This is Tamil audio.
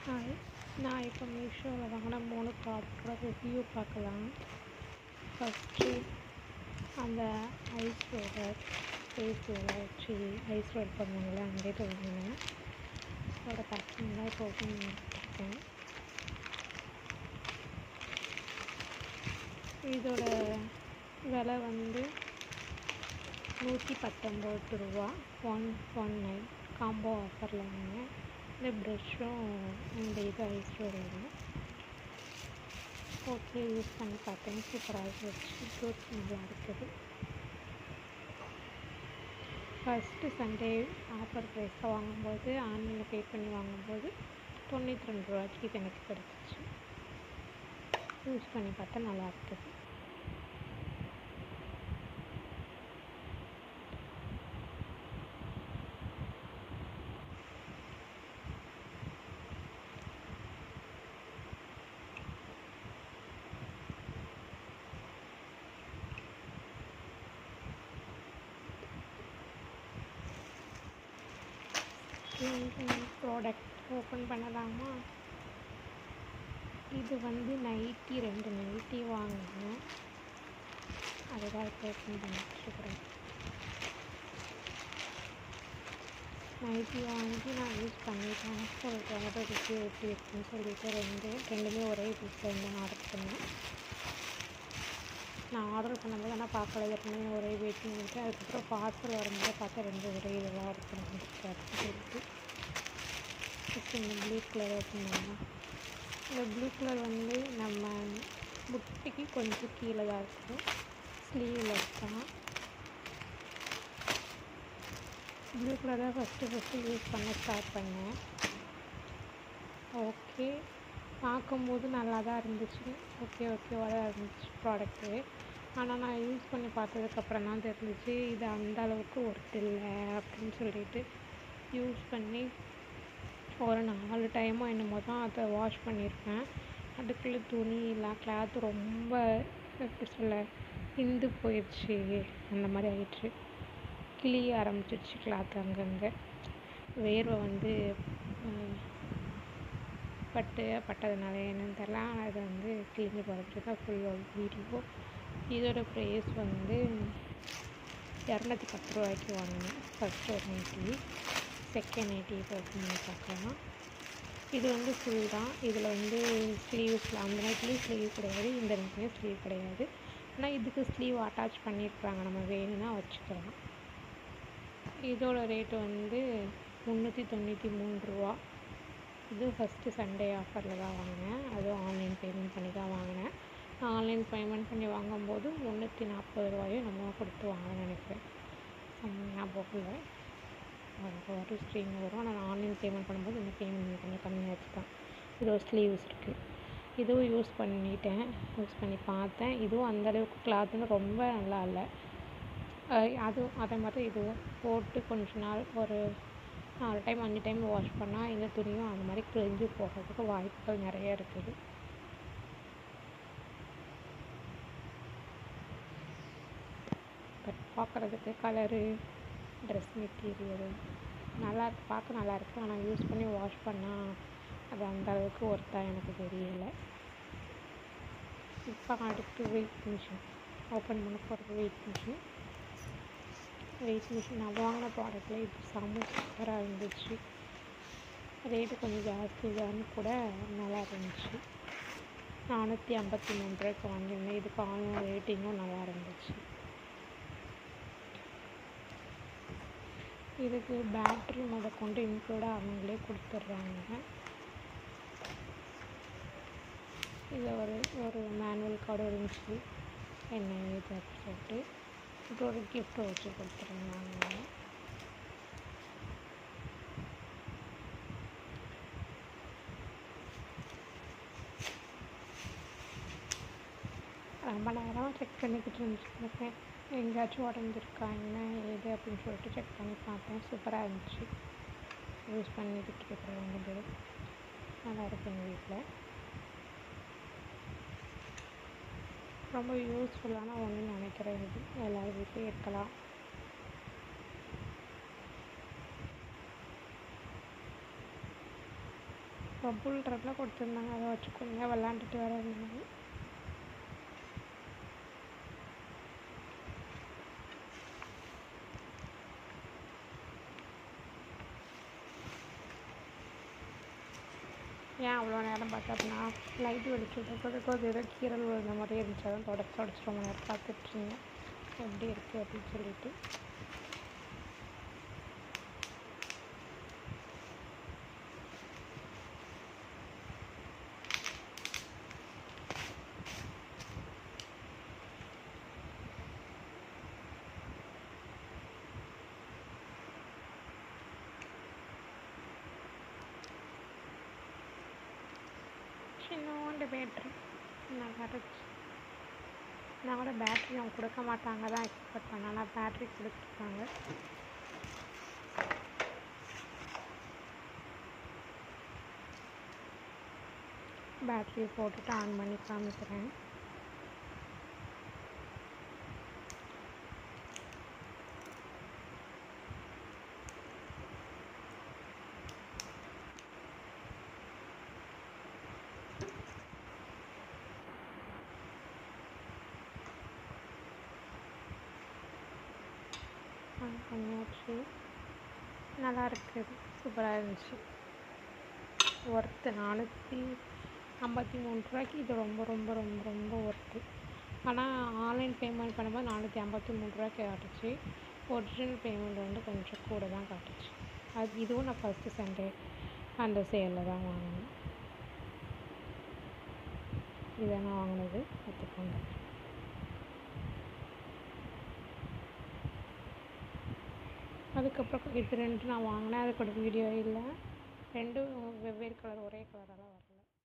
ஹாய், நான் இப்போ மீஷோவில் வாங்கின 3 ப்ராடக்டோட ரிவ்யூ பார்க்கலாம். ஃபஸ்ட்டு அந்த ஐஸ் ரோலர், ஃபேஸில் வச்சு ஐஸ் ரோல் பண்ணுவாங்களே அந்த இது வாங்கினேன். அதோட பேக்கிங் தான் இப்போ ஓப்பன் பண்ணிட்டுருக்கேன். இதோட விலை வந்து ₹119, 119 காம்போ ஆஃபரில் வாங்கினேன். இந்த ப்ரெஷ்ஷும் இந்த இது ஐஸ் ரோலரும் ஓகே யூஸ் பண்ணி பார்த்தேன். சூப்பராக இருந்துச்சு, க்ரோத் நல்லா இருக்குது. ஃபஸ்ட்டு சண்டே ஆஃபர் ப்ரைஸில் வாங்கும்போது ஆன்லைனில் பே பண்ணி வாங்கும்போது ₹92 இது எனக்கு கிடச்சிச்சு. யூஸ் பண்ணி பார்த்தா நல்லா இருக்குது. ப்ராடக்ட் ஓப்பன் பண்ணலாமா? இது வந்து நைட்டி 2 நைட்டி வாங்கினேன். அதுதான் இப்போ ஓப்பன் பண்ணிட்டுருக்குறேன். நைட்டி வாங்கி நான் யூஸ் பண்ணிட்டேன். சொல்லிட்டு அதோட ரிவ்யூ எப்படி இருக்குன்னு சொல்லிட்டு ரெண்டுமே ஒரே பீஸில் வந்து நான் ஆர்டர் பண்ணேன். நான் ஆர்டர் பண்ணும்போது ஆனால் பார்க்கல, ஏற்கனவே ஒரே வெயிட்டிங் இருக்குது. அதுக்கப்புறம் பார்சல் வரும்போது பார்த்தா 2 ஒரே இதெல்லாம் ஆர்டர் பண்ணிட்டு அப்படின்னு சொல்லிட்டு ஃபஸ்ட்டு இந்த ப்ளூ கலர் ஓப்பன் பண்ணலாம். இந்த ப்ளூ கலர் வந்து நம்ம முட்டிக்கு கொஞ்சம் கீழே தான் இருக்கும், ஸ்லீவ்லெஸ் தான். ப்ளூ கலர் தான் ஃபஸ்ட்டு யூஸ் பண்ண ஸ்டார்ட் பண்ணேன். ஓகே, பார்க்கும்போது நல்லா தான் இருந்துச்சு, ஓகேவாக தான் இருந்துச்சு ப்ராடக்ட்டு. ஆனால் நான் யூஸ் பண்ணி பார்த்ததுக்கப்புறம் தான் தெரிஞ்சிச்சு இது அந்த அளவுக்கு ஒர்த் இல்லை அப்படின்னு சொல்லிட்டு. யூஸ் பண்ணி ஒரு 4 டைமோ என்னமோ தான் அதை வாஷ் பண்ணியிருப்பேன். அதுக்குள்ளே துணி இல்லை, கிளாத் ரொம்ப எப்படி சொல்ல இந்து போயிடுச்சு, அந்த மாதிரி ஆயிடுச்சு. கிளிய ஆரம்பிச்சிடுச்சு கிளாத் அங்கங்கே. வேர்வை வந்து பட்டதுனால என்னன்னு தெரியல, அது வந்து கிழிஞ்சு போகிறதுக்கு தான் ஃபுல் வீடியோ. இதோட ப்ரைஸ் வந்து ₹210 வாங்கினேன். ஃபஸ்ட்டு ஒரு நைட்டி, செகண்ட் நைட்டி இப்போ ஓப்பன் பண்ணி பார்க்கலாம். இது வந்து ஃபுல் தான். இதில் வந்து ஸ்லீவ்ஸில் அந்த நைட்லேயும் ஸ்லீவ் கிடையாது, இந்த நைட்லேயும் ஸ்லீவ் கிடையாது. ஆனால் இதுக்கு ஸ்லீவ் அட்டாச் பண்ணியிருக்கிறாங்க, நம்ம வேணும்னா வச்சுக்கலாம். இதோட ரேட்டு வந்து ₹393. இது ஃபஸ்ட்டு சண்டே ஆஃபரில் தான் வாங்கினேன். அதுவும் ஆன்லைன் பேமெண்ட் பண்ணி தான் வாங்கினேன். நான் ஆன்லைன் பேமெண்ட் பண்ணி வாங்கும்போது ₹340 நம்ம கொடுத்து வாங்கன்னு நினைக்கிறேன், ஞாபகம் இல்லை. ஒரு ஸ்க்ரீன் வரும், ஆனால் நான் ஆன்லைன் பேமெண்ட் பண்ணும்போது இந்த பேமெண்ட் கொஞ்சம் கம்மியாச்சு தான். இதோ ஸ்லீவ்ஸ் இருக்குது. இதுவும் யூஸ் பண்ணி பார்த்தேன். இதுவும் அந்தளவுக்கு கிளாத்துன்னு ரொம்ப நல்லா இல்லை. அதுவும் அதே மாதிரி இதுவும் போட்டு கொஞ்ச நாள் ஒரு 4 டைம் 5 டைம் வாஷ் பண்ணால் இந்த துணியும் அந்த மாதிரி கிழிஞ்சு போகிறதுக்கு வாய்ப்புகள் நிறைய இருக்குது. பட் பார்க்குறதுக்கு கலரு, ட்ரெஸ் மெட்டீரியல் நல்லா இருக்குது, பார்க்க நல்லா இருக்குது. ஆனால் யூஸ் பண்ணி வாஷ் பண்ணால் அது அந்த அளவுக்கு ஒர்த்தாக எனக்கு தெரியலை. இப்போ அடுத்து வெயிட் மிஷின் ஓப்பன் பண்ண போகிறது. வெயிட் மிஷின் நான் வாங்கின ப்ராடக்டில் இது செம்ம சூப்பராக இருந்துச்சு. ரேட்டு கொஞ்சம் ஜாஸ்தி தான் கூட நல்லா இருந்துச்சு. ₹453 வாங்கியிருந்தேன். இதுக்கு ஆன்லைன் ரேட்டிங்கும் நல்லா இருந்துச்சு. இதுக்கு பேட்ரி முதற்கொண்டு இன்க்ளூடாக அவங்களே கொடுத்துட்றாங்க. இதில் ஒரு மேனுவல் கார்டு இருந்துச்சு, என்ன இது அப்படின்னு சொல்லிட்டு. இப்போ ஒரு கிஃப்ட்டை வச்சு கொடுத்துருந்தாங்க. ரொம்ப நேரமாக செக் பண்ணிக்கிட்டு இருந்துச்சுருக்கேன், எங்கேயாச்சும் உடஞ்சிருக்கா என்ன ஏது அப்படின்னு சொல்லிட்டு செக் பண்ணி பார்த்தேன். சூப்பராக இருந்துச்சு. யூஸ் பண்ணிக்கிட்டு இருக்கிற 2 பேரும் நல்லா இருக்குது. எங்கள் வீட்டில் ரொம்ப யூஸ்ஃபுல்லான ஒன்றுன்னு நினைக்கிறேன். இது எல்லோரும் வீட்லேயும் இருக்கலாம். பபுள் ட்ராப்பில் கொடுத்துருந்தாங்க, அதை வச்சு கொஞ்சம் விளாண்டுட்டு வர இருந்தாங்க. ஏன் அவ்வளோ நேரம் பார்த்தா அப்படின்னா லைட் வெளிச்சத்துக்கு அது ஏதோ கீரல் விழுந்த மாதிரி இருந்துச்சு. அதான் தொடச்சி ரொம்ப நேரம் பார்த்துட்ருந்தேன் எப்படி இருக்குது அப்படின்னு சொல்லிட்டு. சின்னோண்டு பேட்ரி நான் கிடச்சி, நான் கூட பேட்ரி அவங்க கொடுக்க மாட்டாங்க தான் எக்ஸ்பெக்ட் பண்ணேன். ஆனால் பேட்ரி கொடுத்துருக்காங்க. பேட்ரியை போட்டுட்டு ஆன் பண்ணி காமிக்கிறேன். ஆன் பண்ணியாச்சு. நல்லா இருக்குது, சூப்பராக இருந்துச்சு. ஒர்த்து 453 இது ரொம்ப ரொம்ப ரொம்ப ரொம்ப ஒர்த்து. ஆனால் ஆன்லைன் பேமெண்ட் பண்ணும்போது 453 காட்டுச்சு. ஒரிஜினல் பேமெண்ட் வந்து கொஞ்சம் கூட தான் காட்டுச்சு. இதுவும் நான் ஃபஸ்ட்டு சண்டே அந்த சேலில் தான் வாங்கினேன். இதை நான் வாங்கினது பார்த்துக்கோங்க. அதுக்கப்புறம் இது 2 நான் வாங்கினேன். அதுக்கூட வீடியோ இல்லை. 2 வெவ்வேறு கலர் ஒரே கலரெல்லாம் வரல.